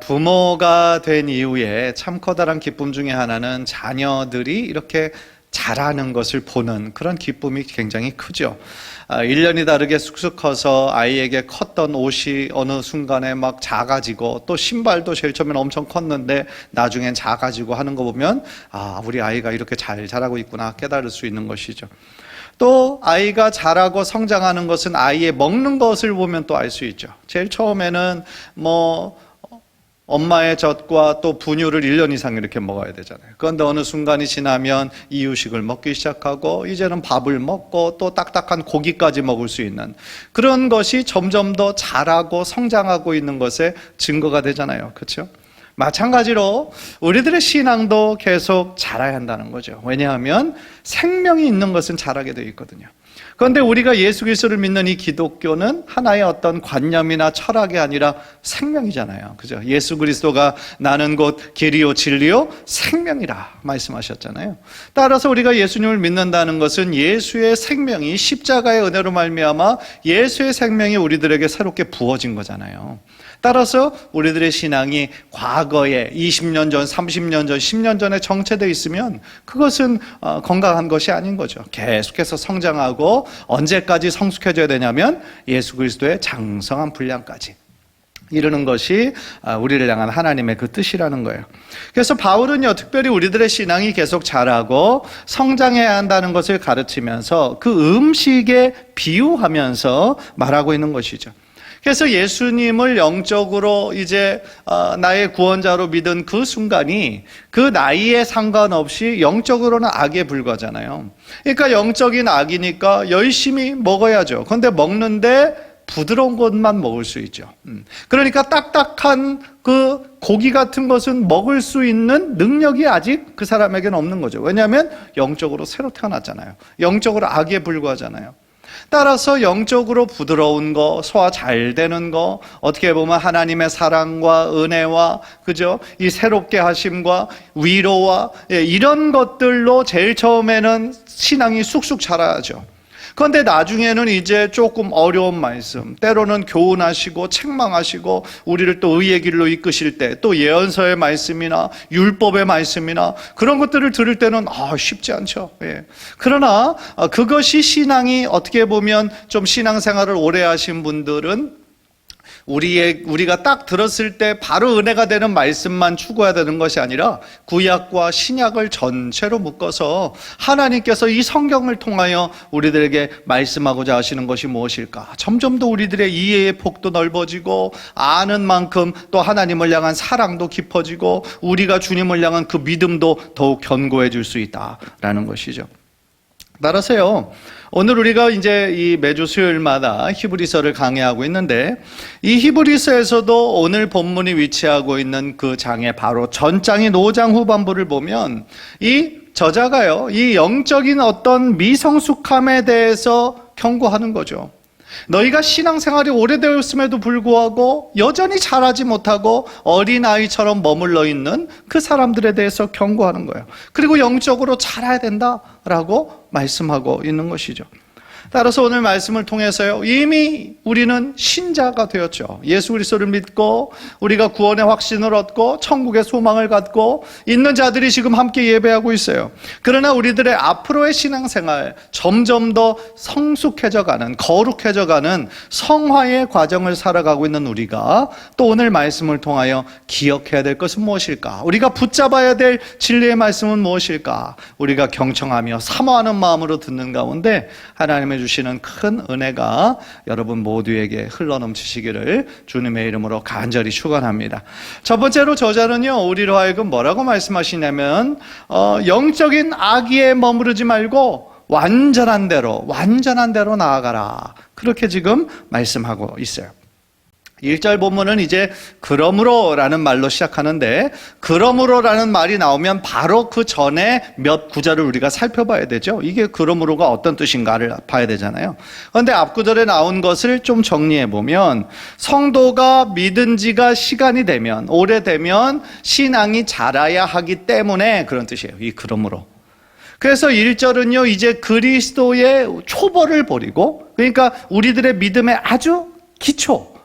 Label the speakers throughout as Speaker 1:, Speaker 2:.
Speaker 1: 부모가 된 이후에 참 커다란 기쁨 중에 하나는 자녀들이 이렇게 자라는 것을 보는 그런 기쁨이 굉장히 크죠. 1년이 다르게 쑥쑥 커서 아이에게 컸던 옷이 어느 순간에 막 작아지고, 또 신발도 제일 처음엔 엄청 컸는데 나중엔 작아지고 하는 거 보면 우리 아이가 이렇게 잘 자라고 있구나 깨달을 수 있는 것이죠. 또 아이가 자라고 성장하는 것은 아이의 먹는 것을 보면 또 알 수 있죠. 제일 처음에는 엄마의 젖과 또 분유를 1년 이상 이렇게 먹어야 되잖아요. 그런데 어느 순간이 지나면 이유식을 먹기 시작하고, 이제는 밥을 먹고 또 딱딱한 고기까지 먹을 수 있는 그런 것이 점점 더 자라고 성장하고 있는 것의 증거가 되잖아요. 그렇죠? 마찬가지로 우리들의 신앙도 계속 자라야 한다는 거죠. 왜냐하면 생명이 있는 것은 자라게 되어 있거든요. 그런데 우리가 예수 그리스도를 믿는 이 기독교는 하나의 어떤 관념이나 철학이 아니라 생명이잖아요. 그죠? 예수 그리스도가 나는 곧 길이요 진리요 생명이라 말씀하셨잖아요. 따라서 우리가 예수님을 믿는다는 것은 예수의 생명이 십자가의 은혜로 말미암아 예수의 생명이 우리들에게 새롭게 부어진 거잖아요. 따라서 우리들의 신앙이 과거에 20년 전, 30년 전, 10년 전에 정체되어 있으면 그것은 건강한 것이 아닌 거죠. 계속해서 성장하고 언제까지 성숙해져야 되냐면 예수 그리스도의 장성한 분량까지 이르는 것이 우리를 향한 하나님의 그 뜻이라는 거예요. 그래서 바울은요, 특별히 우리들의 신앙이 계속 자라고 성장해야 한다는 것을 가르치면서 그 음식에 비유하면서 말하고 있는 것이죠. 그래서 예수님을 영적으로 이제 나의 구원자로 믿은 그 순간이 그 나이에 상관없이 영적으로는 악에 불과하잖아요. 그러니까 영적인 악이니까 열심히 먹어야죠. 그런데 먹는데 부드러운 것만 먹을 수 있죠. 그러니까 딱딱한 그 고기 같은 것은 먹을 수 있는 능력이 아직 그 사람에게는 없는 거죠. 왜냐하면 영적으로 새로 태어났잖아요. 영적으로 악에 불과하잖아요. 따라서 영적으로 부드러운 거, 소화 잘 되는 거, 어떻게 보면 하나님의 사랑과 은혜와 그죠? 이 새롭게 하심과 위로와 이런 것들로 제일 처음에는 신앙이 쑥쑥 자라죠. 그런데 나중에는 이제 조금 어려운 말씀, 때로는 교훈하시고 책망하시고 우리를 또 의의 길로 이끄실 때, 또 예언서의 말씀이나 율법의 말씀이나 그런 것들을 들을 때는 쉽지 않죠. 그러나 그것이 신앙이 어떻게 보면 좀 신앙생활을 오래 하신 분들은 우리가 딱 들었을 때 바로 은혜가 되는 말씀만 추구해야 되는 것이 아니라 구약과 신약을 전체로 묶어서 하나님께서 이 성경을 통하여 우리들에게 말씀하고자 하시는 것이 무엇일까? 점점 더 우리들의 이해의 폭도 넓어지고 아는 만큼 또 하나님을 향한 사랑도 깊어지고 우리가 주님을 향한 그 믿음도 더욱 견고해질 수 있다라는 것이죠. 따라서요, 오늘 우리가 이제 이 매주 수요일마다 히브리서를 강의하고 있는데, 이 히브리서에서도 오늘 본문이 위치하고 있는 그 장의 바로 전장인 5장 후반부를 보면 이 저자가요, 이 영적인 어떤 미성숙함에 대해서 경고하는 거죠. 너희가 신앙생활이 오래되었음에도 불구하고 여전히 자라지 못하고 어린아이처럼 머물러 있는 그 사람들에 대해서 경고하는 거예요. 그리고 영적으로 자라야 된다라고 말씀하고 있는 것이죠. 따라서 오늘 말씀을 통해서요, 이미 우리는 신자가 되었죠. 예수 그리스도를 믿고 우리가 구원의 확신을 얻고 천국의 소망을 갖고 있는 자들이 지금 함께 예배하고 있어요. 그러나 우리들의 앞으로의 신앙생활, 점점 더 성숙해져가는, 거룩해져가는 성화의 과정을 살아가고 있는 우리가 또 오늘 말씀을 통하여 기억해야 될 것은 무엇일까? 우리가 붙잡아야 될 진리의 말씀은 무엇일까? 우리가 경청하며 사모하는 마음으로 듣는 가운데 하나님의 주시는 큰 은혜가 여러분 모두에게 흘러넘치시기를 주님의 이름으로 간절히 축원합니다. 첫 번째로 저자는요, 우리로 하여금 뭐라고 말씀하시냐면 영적인 악의에 머무르지 말고 완전한 대로 나아가라, 그렇게 지금 말씀하고 있어요. 1절 본문은 이제 그러므로라는 말로 시작하는데, 그러므로라는 말이 나오면 바로 그 전에 몇 구절을 우리가 살펴봐야 되죠. 이게 그러므로가 어떤 뜻인가를 봐야 되잖아요. 그런데 앞구절에 나온 것을 좀 정리해 보면, 성도가 믿은 지가 시간이 되면, 오래되면 신앙이 자라야 하기 때문에 그런 뜻이에요. 이 그러므로. 그래서 1절은요, 이제 그리스도의 초벌을 버리고, 그러니까 우리들의 믿음의 아주 기초,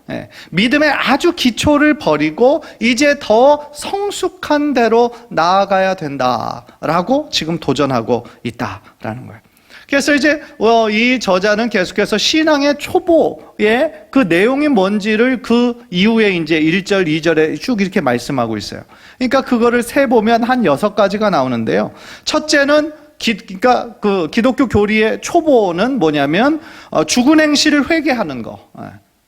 Speaker 1: 믿음의 아주 기초를 버리고 이제 더 성숙한 대로 나아가야 된다라고 지금 도전하고 있다라는 거예요. 그래서 이제 이 저자는 계속해서 신앙의 초보의 그 내용이 뭔지를 그 이후에 이제 1절, 2절에 쭉 이렇게 말씀하고 있어요. 그러니까 그거를 세보면 한 6가지가 나오는데요. 첫째는 그러니까 그 기독교 교리의 초보는 뭐냐면 죽은 행실을 회개하는 거.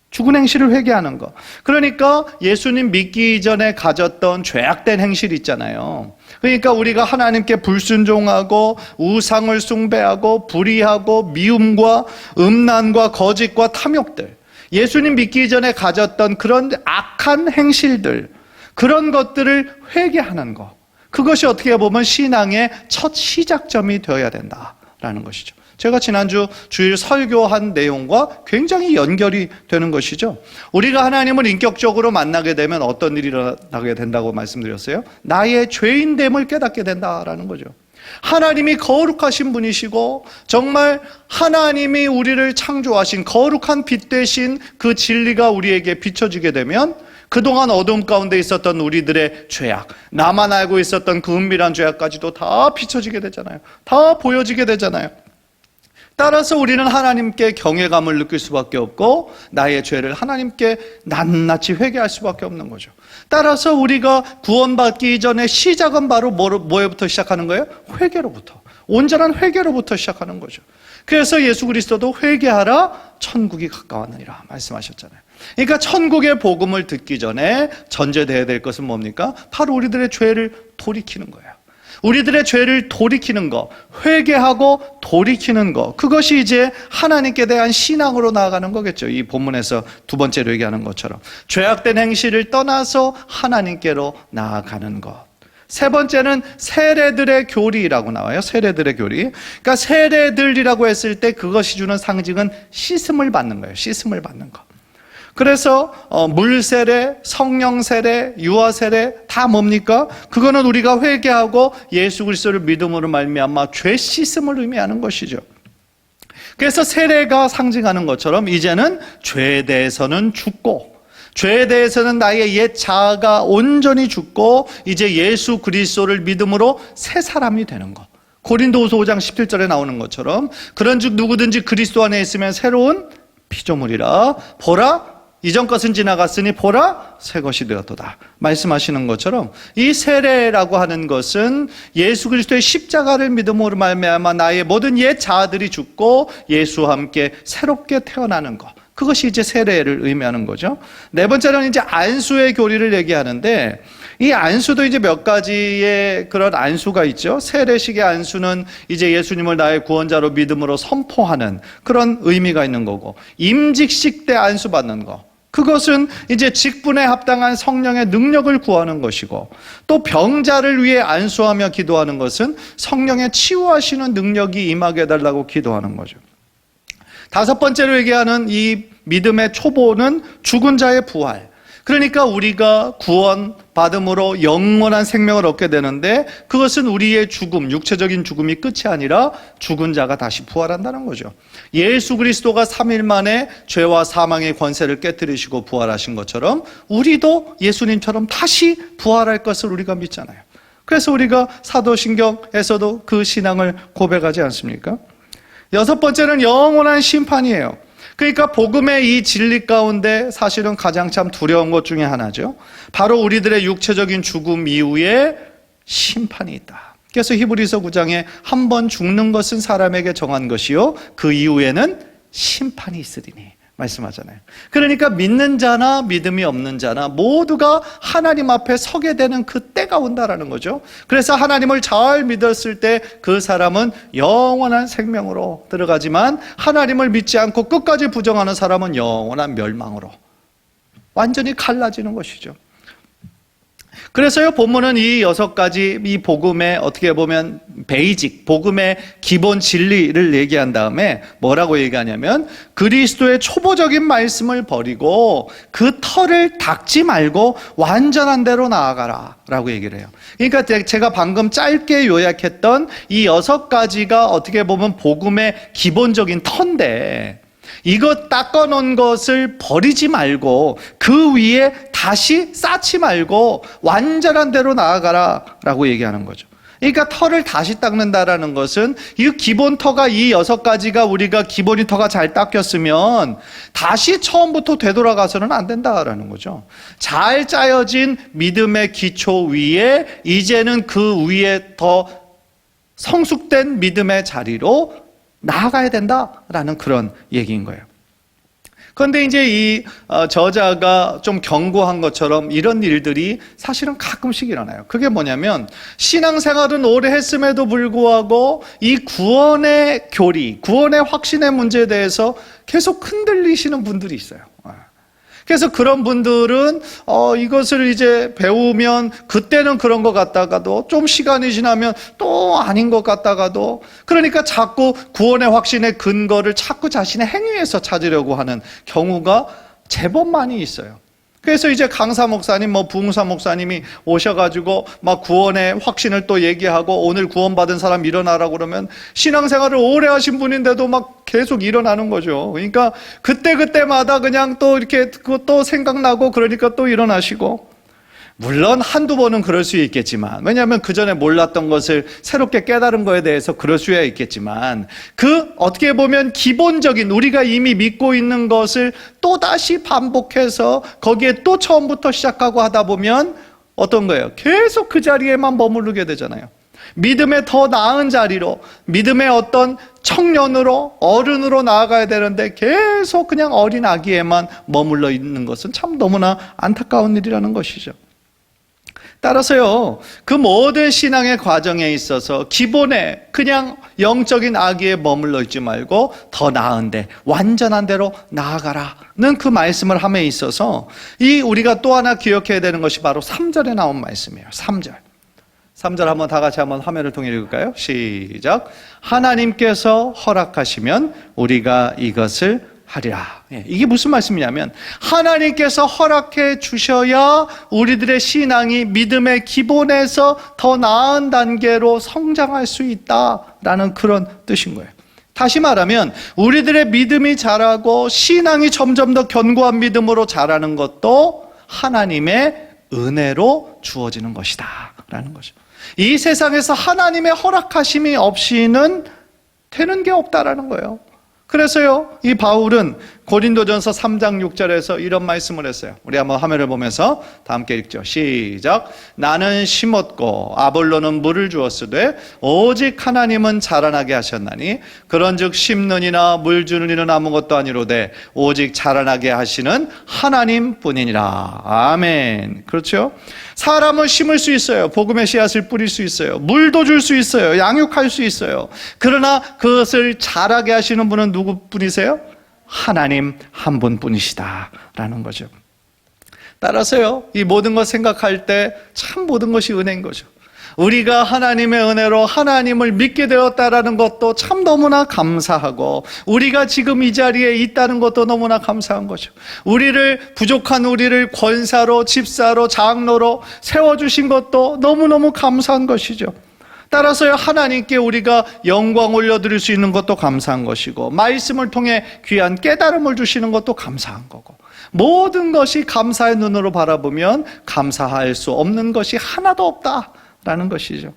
Speaker 1: 죽은 행실을 회개하는 거. 그러니까 예수님 믿기 전에 가졌던 죄악된 행실 있잖아요. 그러니까 우리가 하나님께 불순종하고 우상을 숭배하고 불의하고 미움과 음란과 거짓과 탐욕들, 예수님 믿기 전에 가졌던 그런 악한 행실들, 그런 것들을 회개하는 거, 그것이 어떻게 보면 신앙의 첫 시작점이 되어야 된다라는 것이죠. 제가 지난주 주일 설교한 내용과 굉장히 연결이 되는 것이죠. 우리가 하나님을 인격적으로 만나게 되면 어떤 일이 일어나게 된다고 말씀드렸어요? 나의 죄인됨을 깨닫게 된다라는 거죠. 하나님이 거룩하신 분이시고 정말 하나님이 우리를 창조하신 거룩한 빛 되신 그 진리가 우리에게 비춰지게 되면 그동안 어둠 가운데 있었던 우리들의 죄악, 나만 알고 있었던 그 은밀한 죄악까지도 다 비춰지게 되잖아요. 다 보여지게 되잖아요. 따라서 우리는 하나님께 경외감을 느낄 수밖에 없고 나의 죄를 하나님께 낱낱이 회개할 수밖에 없는 거죠. 따라서 우리가 구원받기 전에 시작은 바로 뭐에부터 시작하는 거예요? 회개로부터. 온전한 회개로부터 시작하는 거죠. 그래서 예수 그리스도도 회개하라 천국이 가까웠느니라 말씀하셨잖아요. 그러니까 천국의 복음을 듣기 전에 전제되어야 될 것은 뭡니까? 바로 우리들의 죄를 돌이키는 거예요. 우리들의 죄를 돌이키는 것, 회개하고 돌이키는 것, 그것이 이제 하나님께 대한 신앙으로 나아가는 거겠죠. 이 본문에서 두 번째로 얘기하는 것처럼 죄악된 행실을 떠나서 하나님께로 나아가는 것. 세 번째는 세례들의 교리라고 나와요. 세례들의 교리. 그러니까 세례들이라고 했을 때 그것이 주는 상징은 씻음을 받는 거예요. 씻음을 받는 것. 그래서 물세례, 성령세례, 유아세례 다 뭡니까? 그거는 우리가 회개하고 예수 그리스도를 믿음으로 말미암아 죄 씻음을 의미하는 것이죠. 그래서 세례가 상징하는 것처럼 이제는 죄에 대해서는 죽고 죄에 대해서는 나의 옛 자아가 온전히 죽고 이제 예수 그리스도를 믿음으로 새 사람이 되는 것. 고린도후서 5장 17절에 나오는 것처럼 그런즉 누구든지 그리스도 안에 있으면 새로운 피조물이라 보라 이전 것은 지나갔으니 보라 새 것이 되었도다 말씀하시는 것처럼 이 세례라고 하는 것은 예수 그리스도의 십자가를 믿음으로 말미암아 나의 모든 옛 자아들이 죽고 예수와 함께 새롭게 태어나는 것, 그것이 이제 세례를 의미하는 거죠. 네 번째는 이제 안수의 교리를 얘기하는데 이 안수도 이제 몇 가지의 그런 안수가 있죠. 세례식의 안수는 이제 예수님을 나의 구원자로 믿음으로 선포하는 그런 의미가 있는 거고, 임직식 때 안수 받는 거, 그것은 이제 직분에 합당한 성령의 능력을 구하는 것이고, 또 병자를 위해 안수하며 기도하는 것은 성령의 치유하시는 능력이 임하게 해달라고 기도하는 거죠. 다섯 번째로 얘기하는 이 믿음의 초보는 죽은 자의 부활. 그러니까 우리가 구원받음으로 영원한 생명을 얻게 되는데 그것은 우리의 죽음, 육체적인 죽음이 끝이 아니라 죽은 자가 다시 부활한다는 거죠. 예수 그리스도가 3일 만에 죄와 사망의 권세를 깨뜨리시고 부활하신 것처럼 우리도 예수님처럼 다시 부활할 것을 우리가 믿잖아요. 그래서 우리가 사도신경에서도 그 신앙을 고백하지 않습니까? 여섯 번째는 영원한 심판이에요. 그러니까 복음의 이 진리 가운데 사실은 가장 참 두려운 것 중에 하나죠. 바로 우리들의 육체적인 죽음 이후에 심판이 있다. 그래서 히브리서 9장에 한 번 죽는 것은 사람에게 정한 것이요 그 이후에는 심판이 있으리니 말씀하잖아요. 그러니까 믿는 자나 믿음이 없는 자나 모두가 하나님 앞에 서게 되는 그 때가 온다라는 거죠. 그래서 하나님을 잘 믿었을 때 그 사람은 영원한 생명으로 들어가지만 하나님을 믿지 않고 끝까지 부정하는 사람은 영원한 멸망으로 완전히 갈라지는 것이죠. 그래서요, 본문은 이 6가지 이 복음의 어떻게 보면 베이직, 복음의 기본 진리를 얘기한 다음에 뭐라고 얘기하냐면 그리스도의 초보적인 말씀을 버리고 그 터를 닦지 말고 완전한 대로 나아가라 라고 얘기를 해요. 그러니까 제가 방금 짧게 요약했던 이 6가지가 어떻게 보면 복음의 기본적인 터인데 이것 닦아놓은 것을 버리지 말고 그 위에 다시 쌓지 말고 완전한 대로 나아가라 라고 얘기하는 거죠. 그러니까 터를 다시 닦는다라는 것은 이 기본 터가 이 6가지가 우리가 기본이 터가 잘 닦였으면 다시 처음부터 되돌아가서는 안 된다라는 거죠. 잘 짜여진 믿음의 기초 위에 이제는 그 위에 더 성숙된 믿음의 자리로 나아가야 된다라는 그런 얘기인 거예요. 그런데 이제 이 저자가 좀 경고한 것처럼 이런 일들이 사실은 가끔씩 일어나요. 그게 뭐냐면 신앙생활은 오래 했음에도 불구하고 이 구원의 교리, 구원의 확신의 문제에 대해서 계속 흔들리시는 분들이 있어요. 그래서 그런 분들은 이것을 이제 배우면 그때는 그런 것 같다가도 좀 시간이 지나면 또 아닌 것 같다가도, 그러니까 자꾸 구원의 확신의 근거를 자꾸 자신의 행위에서 찾으려고 하는 경우가 제법 많이 있어요. 그래서 이제 강사 목사님, 부흥사 목사님이 오셔가지고 막 구원의 확신을 또 얘기하고 오늘 구원받은 사람 일어나라고 그러면 신앙생활을 오래 하신 분인데도 막 계속 일어나는 거죠. 그러니까 그때마다 그냥 또 이렇게 또 생각나고 그러니까 또 일어나시고, 물론 한두 번은 그럴 수 있겠지만, 왜냐하면 그 전에 몰랐던 것을 새롭게 깨달은 거에 대해서 그럴 수야 있겠지만, 어떻게 보면 기본적인 우리가 이미 믿고 있는 것을 또다시 반복해서 거기에 또 처음부터 시작하고 하다 보면 어떤 거예요? 계속 그 자리에만 머무르게 되잖아요. 믿음의 더 나은 자리로, 믿음의 어떤 청년으로, 어른으로 나아가야 되는데 계속 그냥 어린 아기에만 머물러 있는 것은 참 너무나 안타까운 일이라는 것이죠. 따라서요, 그 모든 신앙의 과정에 있어서 기본에 그냥 영적인 아기에 머물러 있지 말고 더 나은데, 완전한 대로 나아가라는 그 말씀을 함에 있어서 우리가 또 하나 기억해야 되는 것이 바로 3절에 나온 말씀이에요. 3절 한번 다 같이 한번 화면을 통해 읽을까요? 시작. 하나님께서 허락하시면 우리가 이것을 하리라. 이게 무슨 말씀이냐면 하나님께서 허락해 주셔야 우리들의 신앙이 믿음의 기본에서 더 나은 단계로 성장할 수 있다라는 그런 뜻인 거예요. 다시 말하면 우리들의 믿음이 자라고 신앙이 점점 더 견고한 믿음으로 자라는 것도 하나님의 은혜로 주어지는 것이다 라는 거죠. 이 세상에서 하나님의 허락하심이 없이는 되는 게 없다라는 거예요. 그래서요, 이 바울은 고린도전서 3장 6절에서 이런 말씀을 했어요. 우리 한번 화면을 보면서 다 함께 읽죠. 시작. 나는 심었고 아볼로는 물을 주었으되 오직 하나님은 자라나게 하셨나니 그런즉 심는 이나 물 주는 이는 아무것도 아니로되 오직 자라나게 하시는 하나님뿐이니라. 아멘. 그렇죠? 사람은 심을 수 있어요. 복음의 씨앗을 뿌릴 수 있어요. 물도 줄 수 있어요. 양육할 수 있어요. 그러나 그것을 자라게 하시는 분은 누구뿐이세요? 하나님 한 분뿐이시다라는 거죠. 따라서요, 이 모든 것 생각할 때 참 모든 것이 은혜인 거죠. 우리가 하나님의 은혜로 하나님을 믿게 되었다라는 것도 참 너무나 감사하고, 우리가 지금 이 자리에 있다는 것도 너무나 감사한 거죠. 부족한 우리를 권사로, 집사로, 장로로 세워주신 것도 너무너무 감사한 것이죠. 따라서요, 하나님께 우리가 영광 올려드릴 수 있는 것도 감사한 것이고, 말씀을 통해 귀한 깨달음을 주시는 것도 감사한 거고, 모든 것이 감사의 눈으로 바라보면 감사할 수 없는 것이 하나도 없다라는 것이죠.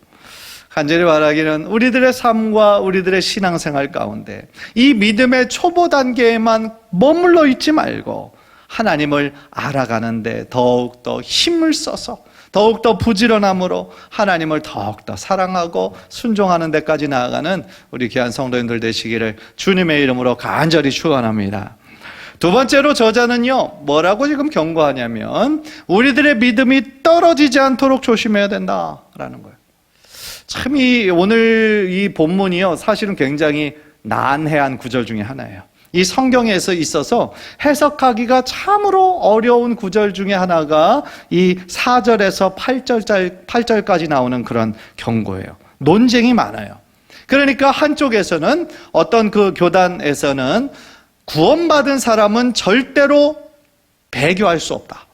Speaker 1: 간절히 바라기는 우리들의 삶과 우리들의 신앙생활 가운데 이 믿음의 초보 단계에만 머물러 있지 말고 하나님을 알아가는데 더욱더 힘을 써서, 더욱더 부지런함으로 하나님을 더욱더 사랑하고 순종하는 데까지 나아가는 우리 귀한 성도님들 되시기를 주님의 이름으로 간절히 축원합니다. 두 번째로 저자는요, 뭐라고 지금 경고하냐면 우리들의 믿음이 떨어지지 않도록 조심해야 된다라는 거예요. 참 오늘 이 본문이요, 사실은 굉장히 난해한 구절 중에 하나예요. 이 성경에서 있어서 해석하기가 참으로 어려운 구절 중에 하나가 이 4절에서 8절까지 나오는 그런 경고예요. 논쟁이 많아요. 그러니까 한쪽에서는, 어떤 그 교단에서는 구원받은 사람은 절대로 배교할 수 없다,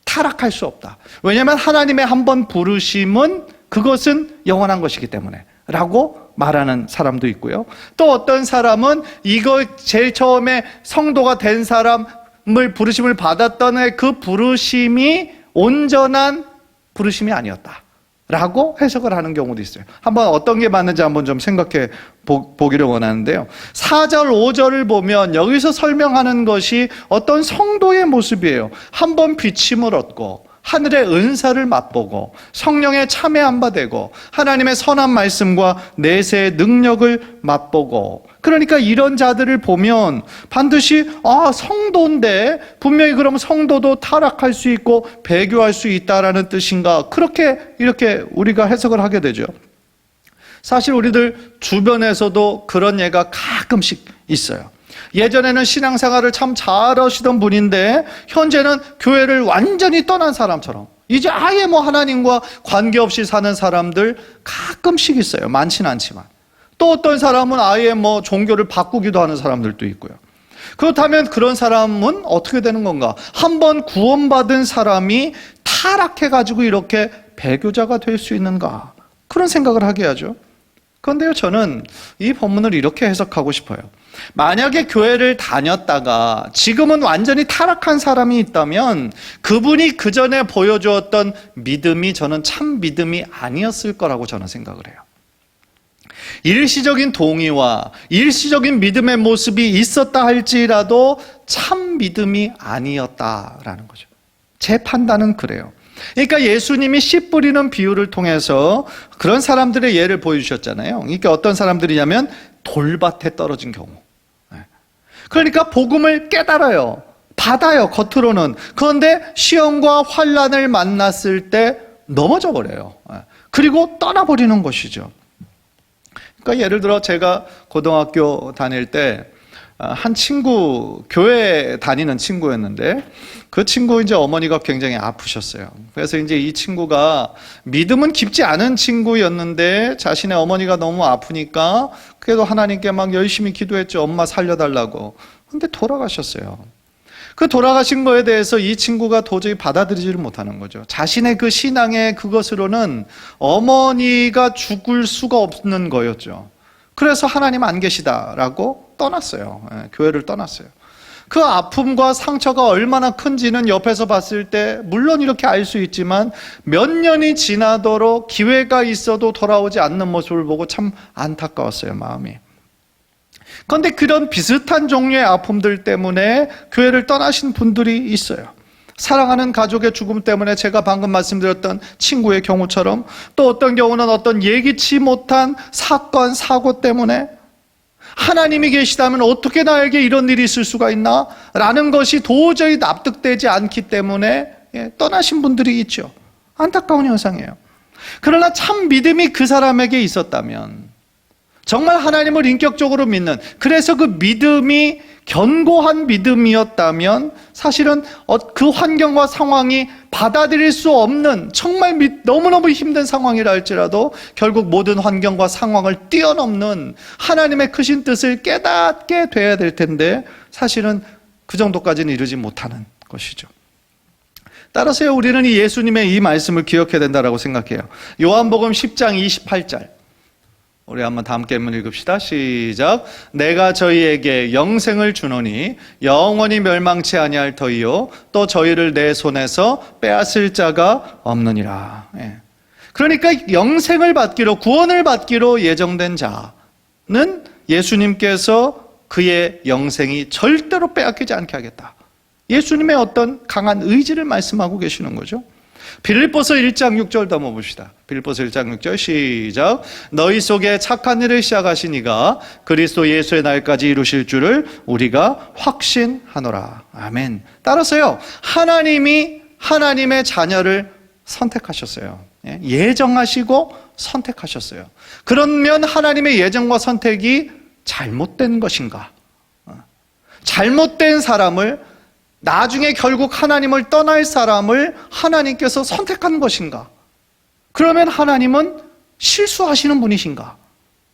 Speaker 1: 타락할 수 없다. 왜냐하면 하나님의 한 번 부르심은 그것은 영원한 것이기 때문에 라고 말하는 사람도 있고요. 또 어떤 사람은 이거 제일 처음에 성도가 된 사람을 부르심을 받았던 그 부르심이 온전한 부르심이 아니었다 라고 해석을 하는 경우도 있어요. 한번 어떤 게 맞는지 한번 좀 생각해 보기를 원하는데요. 4절, 5절을 보면 여기서 설명하는 것이 어떤 성도의 모습이에요. 한번 비침을 얻고 하늘의 은사를 맛보고 성령의 참여한 바 되고 하나님의 선한 말씀과 내세의 능력을 맛보고, 그러니까 이런 자들을 보면 반드시 성도인데 분명히 그럼 성도도 타락할 수 있고 배교할 수 있다라는 뜻인가, 그렇게 이렇게 우리가 해석을 하게 되죠. 사실 우리들 주변에서도 그런 예가 가끔씩 있어요. 예전에는 신앙생활을 참 잘하시던 분인데 현재는 교회를 완전히 떠난 사람처럼 이제 아예 하나님과 관계없이 사는 사람들 가끔씩 있어요. 많지는 않지만. 또 어떤 사람은 아예 종교를 바꾸기도 하는 사람들도 있고요. 그렇다면 그런 사람은 어떻게 되는 건가? 한번 구원받은 사람이 타락해가지고 이렇게 배교자가 될 수 있는가? 그런 생각을 하게 하죠. 그런데요, 저는 이 본문을 이렇게 해석하고 싶어요. 만약에 교회를 다녔다가 지금은 완전히 타락한 사람이 있다면 그분이 그 전에 보여주었던 믿음이 저는 참 믿음이 아니었을 거라고 저는 생각을 해요. 일시적인 동의와 일시적인 믿음의 모습이 있었다 할지라도 참 믿음이 아니었다라는 거죠. 제 판단은 그래요. 그러니까 예수님이 씨 뿌리는 비유를 통해서 그런 사람들의 예를 보여주셨잖아요. 그러니까 어떤 사람들이냐면 돌밭에 떨어진 경우. 그러니까 복음을 깨달아요. 받아요, 겉으로는. 그런데 시험과 환난을 만났을 때 넘어져 버려요. 그리고 떠나버리는 것이죠. 그러니까 예를 들어 제가 고등학교 다닐 때 한 친구, 교회 다니는 친구였는데 그 친구 이제 어머니가 굉장히 아프셨어요. 그래서 이제 이 친구가 믿음은 깊지 않은 친구였는데 자신의 어머니가 너무 아프니까 그래도 하나님께 막 열심히 기도했죠. 엄마 살려달라고. 근데 돌아가셨어요. 그 돌아가신 거에 대해서 이 친구가 도저히 받아들이지를 못하는 거죠. 자신의 그 신앙의 그것으로는 어머니가 죽을 수가 없는 거였죠. 그래서 하나님 안 계시다라고 떠났어요. 교회를 떠났어요. 그 아픔과 상처가 얼마나 큰지는 옆에서 봤을 때 물론 이렇게 알 수 있지만 몇 년이 지나도록 기회가 있어도 돌아오지 않는 모습을 보고 참 안타까웠어요, 마음이. 그런데 그런 비슷한 종류의 아픔들 때문에 교회를 떠나신 분들이 있어요. 사랑하는 가족의 죽음 때문에 제가 방금 말씀드렸던 친구의 경우처럼, 또 어떤 경우는 어떤 예기치 못한 사건, 사고 때문에 하나님이 계시다면 어떻게 나에게 이런 일이 있을 수가 있나? 라는 것이 도저히 납득되지 않기 때문에 떠나신 분들이 있죠. 안타까운 현상이에요. 그러나 참 믿음이 그 사람에게 있었다면, 정말 하나님을 인격적으로 믿는, 그래서 그 믿음이 견고한 믿음이었다면 사실은 그 환경과 상황이 받아들일 수 없는 정말 너무너무 힘든 상황이라 할지라도 결국 모든 환경과 상황을 뛰어넘는 하나님의 크신 뜻을 깨닫게 돼야 될 텐데 사실은 그 정도까지는 이르지 못하는 것이죠. 따라서 우리는 이 예수님의 이 말씀을 기억해야 된다고 생각해요. 요한복음 10장 28절 우리 한번 다 함께 한번 읽읍시다. 시작. 내가 저희에게 영생을 주노니 영원히 멸망치 아니할 터이요 또 저희를 내 손에서 빼앗을 자가 없느니라. 그러니까 영생을 받기로, 구원을 받기로 예정된 자는 예수님께서 그의 영생이 절대로 빼앗기지 않게 하겠다. 예수님의 어떤 강한 의지를 말씀하고 계시는 거죠. 빌립보서 1장 6절 한번 봅시다. 빌립보서 1장 6절 시작. 너희 속에 착한 일을 시작하신 이가 그리스도 예수의 날까지 이루실 줄을 우리가 확신하노라. 아멘. 따라서요, 하나님이 하나님의 자녀를 선택하셨어요. 예정하시고 선택하셨어요. 그러면 하나님의 예정과 선택이 잘못된 것인가? 잘못된 사람을, 나중에 결국 하나님을 떠날 사람을 하나님께서 선택한 것인가? 그러면 하나님은 실수하시는 분이신가?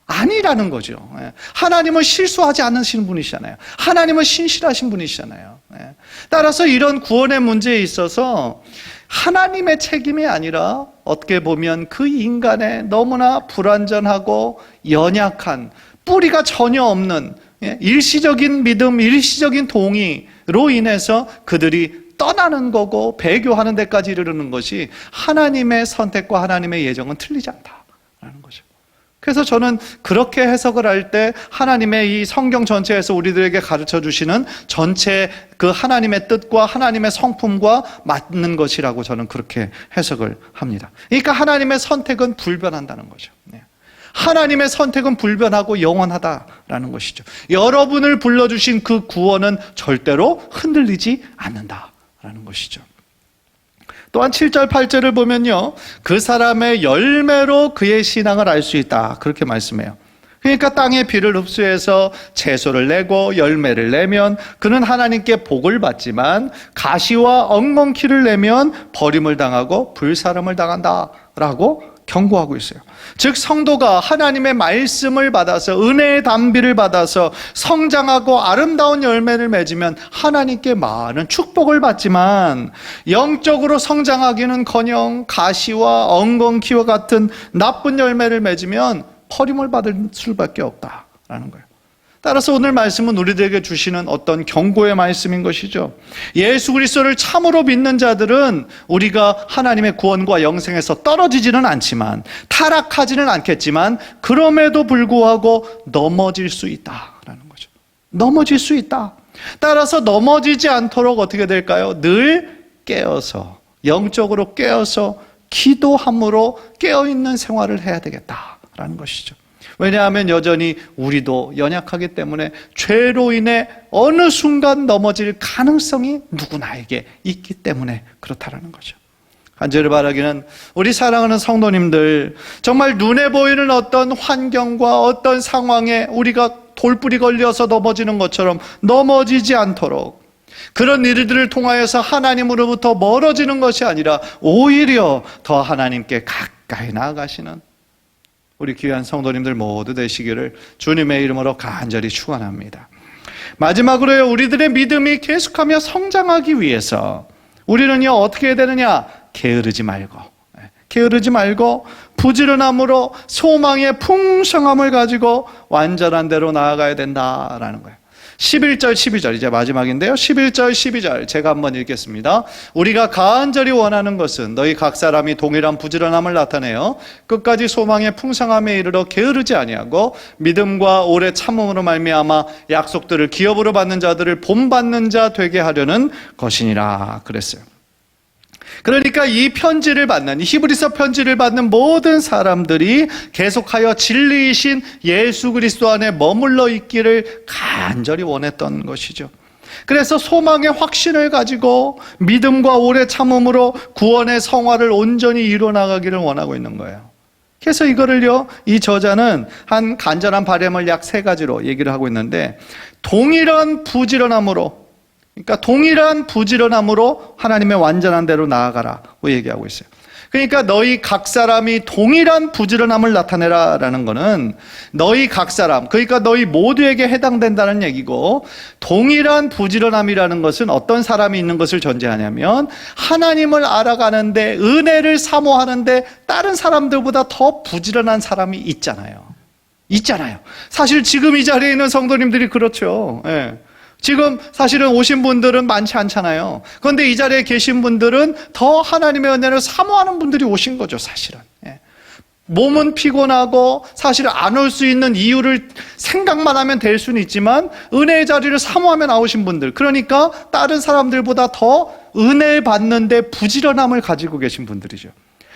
Speaker 1: 아니라는 거죠. 하나님은 실수하지 않으시는 분이시잖아요. 하나님은 신실하신 분이시잖아요. 따라서 이런 구원의 문제에 있어서 하나님의 책임이 아니라 어떻게 보면 그 인간의 너무나 불완전하고 연약한, 뿌리가 전혀 없는 일시적인 믿음, 일시적인 동의로 인해서 그들이 떠나는 거고 배교하는 데까지 이르는 것이 하나님의 선택과 하나님의 예정은 틀리지 않다라는 거죠. 그래서 저는 그렇게 해석을 할 때 하나님의 이 성경 전체에서 우리들에게 가르쳐 주시는 전체 그 하나님의 뜻과 하나님의 성품과 맞는 것이라고 저는 그렇게 해석을 합니다. 그러니까 하나님의 선택은 불변한다는 거죠. 하나님의 선택은 불변하고 영원하다라는 것이죠. 여러분을 불러주신 그 구원은 절대로 흔들리지 않는다라는 것이죠. 또한 7절, 8절을 보면요, 그 사람의 열매로 그의 신앙을 알 수 있다, 그렇게 말씀해요. 그러니까 땅의 비를 흡수해서 채소를 내고 열매를 내면 그는 하나님께 복을 받지만 가시와 엉겅퀴를 내면 버림을 당하고 불사름을 당한다라고 경고하고 있어요. 즉 성도가 하나님의 말씀을 받아서 은혜의 담비를 받아서 성장하고 아름다운 열매를 맺으면 하나님께 많은 축복을 받지만 영적으로 성장하기는커녕 가시와 엉겅퀴와 같은 나쁜 열매를 맺으면 버림을 받을 수밖에 없다라는 거예요. 따라서 오늘 말씀은 우리들에게 주시는 어떤 경고의 말씀인 것이죠. 예수 그리스도를 참으로 믿는 자들은 우리가 하나님의 구원과 영생에서 떨어지지는 않지만, 타락하지는 않겠지만 그럼에도 불구하고 넘어질 수 있다라는 거죠. 넘어질 수 있다. 따라서 넘어지지 않도록 어떻게 될까요? 늘 깨어서, 영적으로 깨어서 기도함으로 깨어있는 생활을 해야 되겠다라는 것이죠. 왜냐하면 여전히 우리도 연약하기 때문에 죄로 인해 어느 순간 넘어질 가능성이 누구나에게 있기 때문에 그렇다라는 거죠. 간절히 바라기는 우리 사랑하는 성도님들, 정말 눈에 보이는 어떤 환경과 어떤 상황에 우리가 돌뿌리 걸려서 넘어지는 것처럼 넘어지지 않도록, 그런 일들을 통하여서 하나님으로부터 멀어지는 것이 아니라 오히려 더 하나님께 가까이 나아가시는 우리 귀한 성도님들 모두 되시기를 주님의 이름으로 간절히 축원합니다. 마지막으로요, 우리들의 믿음이 계속하며 성장하기 위해서 우리는요 어떻게 해야 되느냐? 게으르지 말고 부지런함으로 소망의 풍성함을 가지고 완전한 대로 나아가야 된다라는 거예요. 11절 12절 이제 마지막인데요, 11절 12절 제가 한번 읽겠습니다. 우리가 간절히 원하는 것은 너희 각 사람이 동일한 부지런함을 나타내어 끝까지 소망의 풍성함에 이르러 게으르지 아니하고 믿음과 오래 참음으로 말미암아 약속들을 기업으로 받는 자들을 본받는 자 되게 하려는 것이니라 그랬어요. 그러니까 이 편지를 받는, 이 히브리서 편지를 받는 모든 사람들이 계속하여 진리이신 예수 그리스도 안에 머물러 있기를 간절히 원했던 것이죠. 그래서 소망의 확신을 가지고 믿음과 오래 참음으로 구원의 성화를 온전히 이루어나가기를 원하고 있는 거예요. 그래서 이거를요, 이 저자는 한 간절한 바람을 약 3가지로 얘기를 하고 있는데, 동일한 부지런함으로, 그러니까 동일한 부지런함으로 하나님의 완전한 대로 나아가라고 얘기하고 있어요. 그러니까 너희 각 사람이 동일한 부지런함을 나타내라 라는 거는 너희 각 사람, 그러니까 너희 모두에게 해당된다는 얘기고, 동일한 부지런함이라는 것은 어떤 사람이 있는 것을 전제하냐면 하나님을 알아가는데, 은혜를 사모하는데 다른 사람들보다 더 부지런한 사람이 있잖아요. 사실 지금 이 자리에 있는 성도님들이 그렇죠. 예. 지금 사실은 오신 분들은 많지 않잖아요. 그런데 이 자리에 계신 분들은 더 하나님의 은혜를 사모하는 분들이 오신 거죠, 사실은. 몸은 피곤하고 사실 안 올 수 있는 이유를 생각만 하면 될 수는 있지만 은혜의 자리를 사모하며 나오신 분들, 그러니까 다른 사람들보다 더 은혜 받는데 부지런함을 가지고 계신 분들이죠.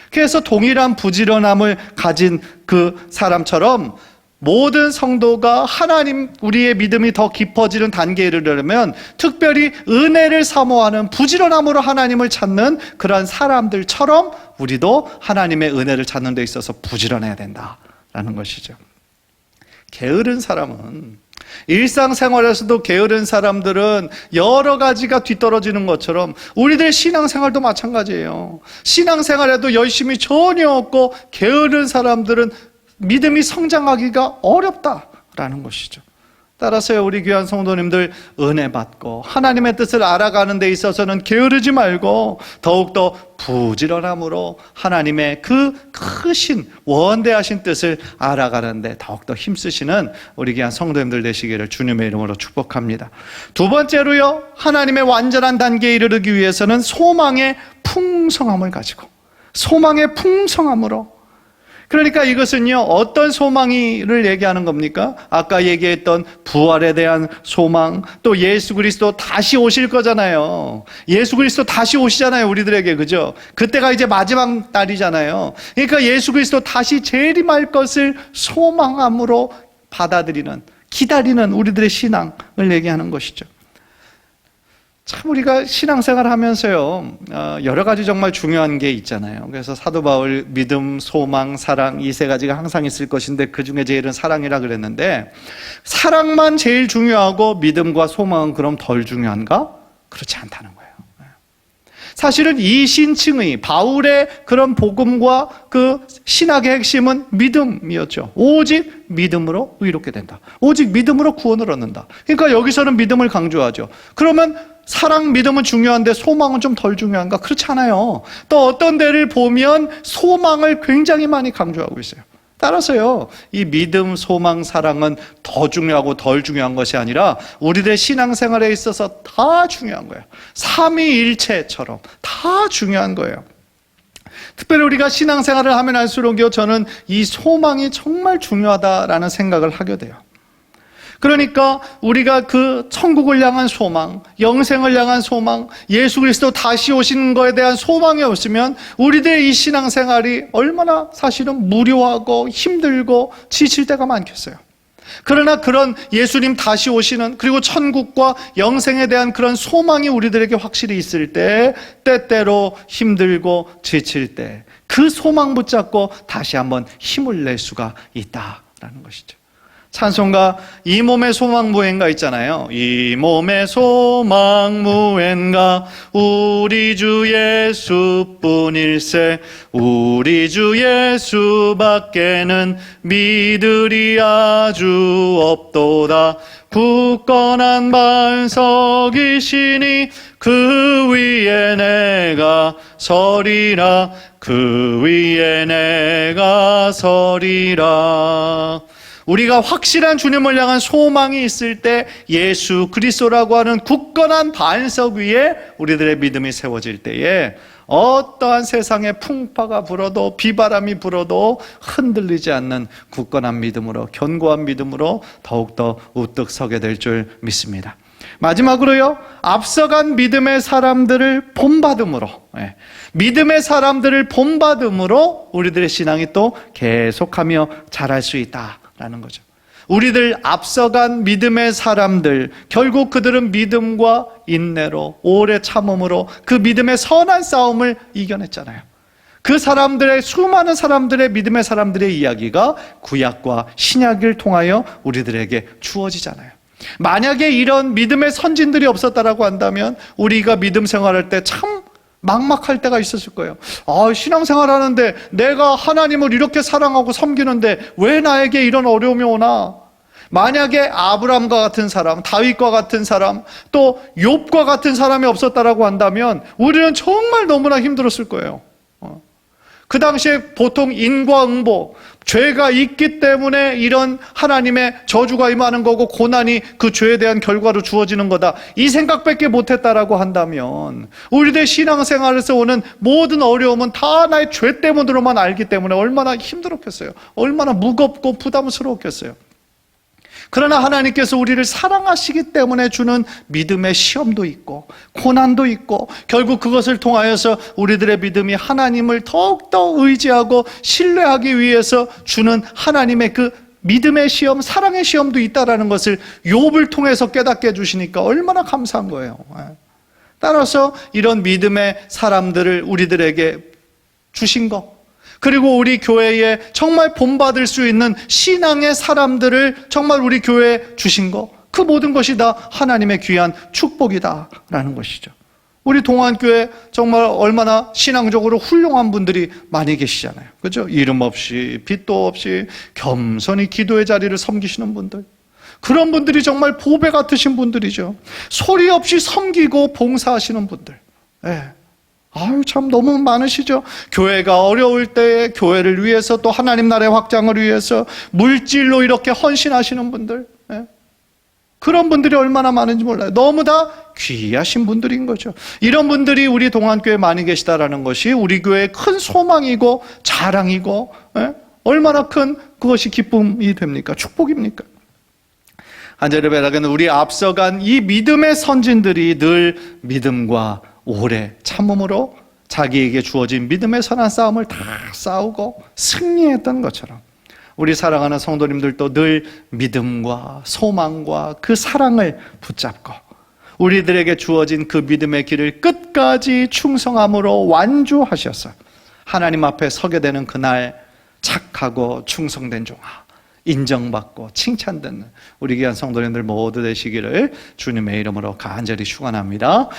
Speaker 1: 그래서 동일한 부지런함을 가진 그 사람처럼 모든 성도가 하나님, 우리의 믿음이 더 깊어지는 단계에 이르려면 특별히 은혜를 사모하는 부지런함으로 하나님을 찾는 그러한 사람들처럼 우리도 하나님의 은혜를 찾는 데 있어서 부지런해야 된다라는 것이죠. 게으른 사람은, 일상생활에서도 게으른 사람들은 여러 가지가 뒤떨어지는 것처럼 우리들 신앙생활도 마찬가지예요. 신앙생활에도 열심히 전혀 없고 게으른 사람들은 믿음이 성장하기가 어렵다라는 것이죠. 따라서요, 우리 귀한 성도님들 은혜 받고 하나님의 뜻을 알아가는 데 있어서는 게으르지 말고 더욱더 부지런함으로 하나님의 그 크신 원대하신 뜻을 알아가는 데 더욱더 힘쓰시는 우리 귀한 성도님들 되시기를 주님의 이름으로 축복합니다. 두 번째로요, 하나님의 완전한 단계에 이르르기 위해서는 소망의 풍성함을 가지고, 소망의 풍성함으로. 그러니까 이것은요, 어떤 소망을 얘기하는 겁니까? 아까 얘기했던 부활에 대한 소망, 또 예수 그리스도 다시 오실 거잖아요. 예수 그리스도 다시 오시잖아요, 우리들에게. 그죠? 그때가 이제 마지막 날이잖아요. 그러니까 예수 그리스도 다시 재림할 것을 소망함으로 받아들이는, 기다리는 우리들의 신앙을 얘기하는 것이죠. 참 우리가 신앙생활 하면서요, 여러 가지 정말 중요한 게 있잖아요. 그래서 사도 바울 믿음, 소망, 사랑 이 세 가지가 항상 있을 것인데 그 중에 제일은 사랑이라 그랬는데, 사랑만 제일 중요하고 믿음과 소망은 그럼 덜 중요한가? 그렇지 않다는 거예요. 사실은 이 신층의 바울의 그런 복음과 그 신학의 핵심은 믿음이었죠. 오직 믿음으로 의롭게 된다. 오직 믿음으로 구원을 얻는다. 그러니까 여기서는 믿음을 강조하죠. 그러면 사랑, 믿음은 중요한데 소망은 좀 덜 중요한가? 그렇지 않아요. 또 어떤 데를 보면 소망을 굉장히 많이 강조하고 있어요. 따라서요, 이 믿음, 소망, 사랑은 더 중요하고 덜 중요한 것이 아니라 우리들의 신앙생활에 있어서 다 중요한 거예요. 삼위일체처럼 다 중요한 거예요. 특별히 우리가 신앙생활을 하면 할수록요, 저는 이 소망이 정말 중요하다라는 생각을 하게 돼요. 그러니까 우리가 그 천국을 향한 소망, 영생을 향한 소망, 예수 그리스도 다시 오시는 것에 대한 소망이 없으면 우리들의 이 신앙생활이 얼마나 사실은 무료하고 힘들고 지칠 때가 많겠어요. 그러나 그런 예수님 다시 오시는, 그리고 천국과 영생에 대한 그런 소망이 우리들에게 확실히 있을 때, 때때로 힘들고 지칠 때 그 소망 붙잡고 다시 한번 힘을 낼 수가 있다라는 것이죠. 찬송가 이 몸의 소망 무엔가 있잖아요. 이 몸의 소망 무엔가 우리 주 예수뿐일세. 우리 주 예수밖에는 믿으리 아주 없도다. 굳건한 반석이시니 그 위에 내가 서리라. 그 위에 내가 서리라. 우리가 확실한 주님을 향한 소망이 있을 때 예수 그리스도라고 하는 굳건한 반석 위에 우리들의 믿음이 세워질 때에 어떠한 세상의 풍파가 불어도, 비바람이 불어도 흔들리지 않는 굳건한 믿음으로, 견고한 믿음으로 더욱더 우뚝 서게 될 줄 믿습니다. 마지막으로요, 앞서간 믿음의 사람들을 본받음으로, 믿음의 사람들을 본받음으로 우리들의 신앙이 또 계속하며 자랄 수 있다라는 거죠. 우리들 앞서간 믿음의 사람들, 결국 그들은 믿음과 인내로, 오래 참음으로 그 믿음의 선한 싸움을 이겨냈잖아요. 그 사람들의, 수많은 사람들의, 믿음의 사람들의 이야기가 구약과 신약을 통하여 우리들에게 주어지잖아요. 만약에 이런 믿음의 선진들이 없었다라고 한다면 우리가 믿음 생활할 때 참 막막할 때가 있었을 거예요. 신앙생활 하는데 내가 하나님을 이렇게 사랑하고 섬기는데 왜 나에게 이런 어려움이 오나? 만약에 아브라함과 같은 사람, 다윗과 같은 사람, 또 욥과 같은 사람이 없었다라고 한다면 우리는 정말 너무나 힘들었을 거예요. 그 당시에 보통 인과응보, 죄가 있기 때문에 이런 하나님의 저주가 임하는 거고 고난이 그 죄에 대한 결과로 주어지는 거다, 이 생각밖에 못했다라고 한다면 우리들 신앙생활에서 오는 모든 어려움은 다 나의 죄 때문으로만 알기 때문에 얼마나 힘들었겠어요. 얼마나 무겁고 부담스러웠겠어요. 그러나 하나님께서 우리를 사랑하시기 때문에 주는 믿음의 시험도 있고 고난도 있고, 결국 그것을 통하여서 우리들의 믿음이 하나님을 더욱더 의지하고 신뢰하기 위해서 주는 하나님의 그 믿음의 시험, 사랑의 시험도 있다라는 것을 욥을 통해서 깨닫게 해주시니까 얼마나 감사한 거예요. 따라서 이런 믿음의 사람들을 우리들에게 주신 것, 그리고 우리 교회에 정말 본받을 수 있는 신앙의 사람들을 정말 우리 교회에 주신 것, 그 모든 것이 다 하나님의 귀한 축복이다라는 것이죠. 우리 동안교회 정말 얼마나 신앙적으로 훌륭한 분들이 많이 계시잖아요. 그렇죠? 이름 없이 빚도 없이 겸손히 기도의 자리를 섬기시는 분들, 그런 분들이 정말 보배 같으신 분들이죠. 소리 없이 섬기고 봉사하시는 분들. 예. 아유, 참 너무 많으시죠. 교회가 어려울 때에 교회를 위해서 또 하나님 나라의 확장을 위해서 물질로 이렇게 헌신하시는 분들. 예. 그런 분들이 얼마나 많은지 몰라요. 너무 다 귀하신 분들인 거죠. 이런 분들이 우리 동안교회에 많이 계시다라는 것이 우리 교회의 큰 소망이고 자랑이고, 예? 얼마나 큰 그것이 기쁨이 됩니까? 축복입니까? 안제르베락은 우리 앞서간 이 믿음의 선진들이 늘 믿음과 오래 참음으로 자기에게 주어진 믿음의 선한 싸움을 다 싸우고 승리했던 것처럼 우리 사랑하는 성도님들도 늘 믿음과 소망과 그 사랑을 붙잡고 우리들에게 주어진 그 믿음의 길을 끝까지 충성함으로 완주하셔서 하나님 앞에 서게 되는 그날 착하고 충성된 종아, 인정받고 칭찬받는 우리 귀한 성도님들 모두 되시기를 주님의 이름으로 간절히 축원합니다.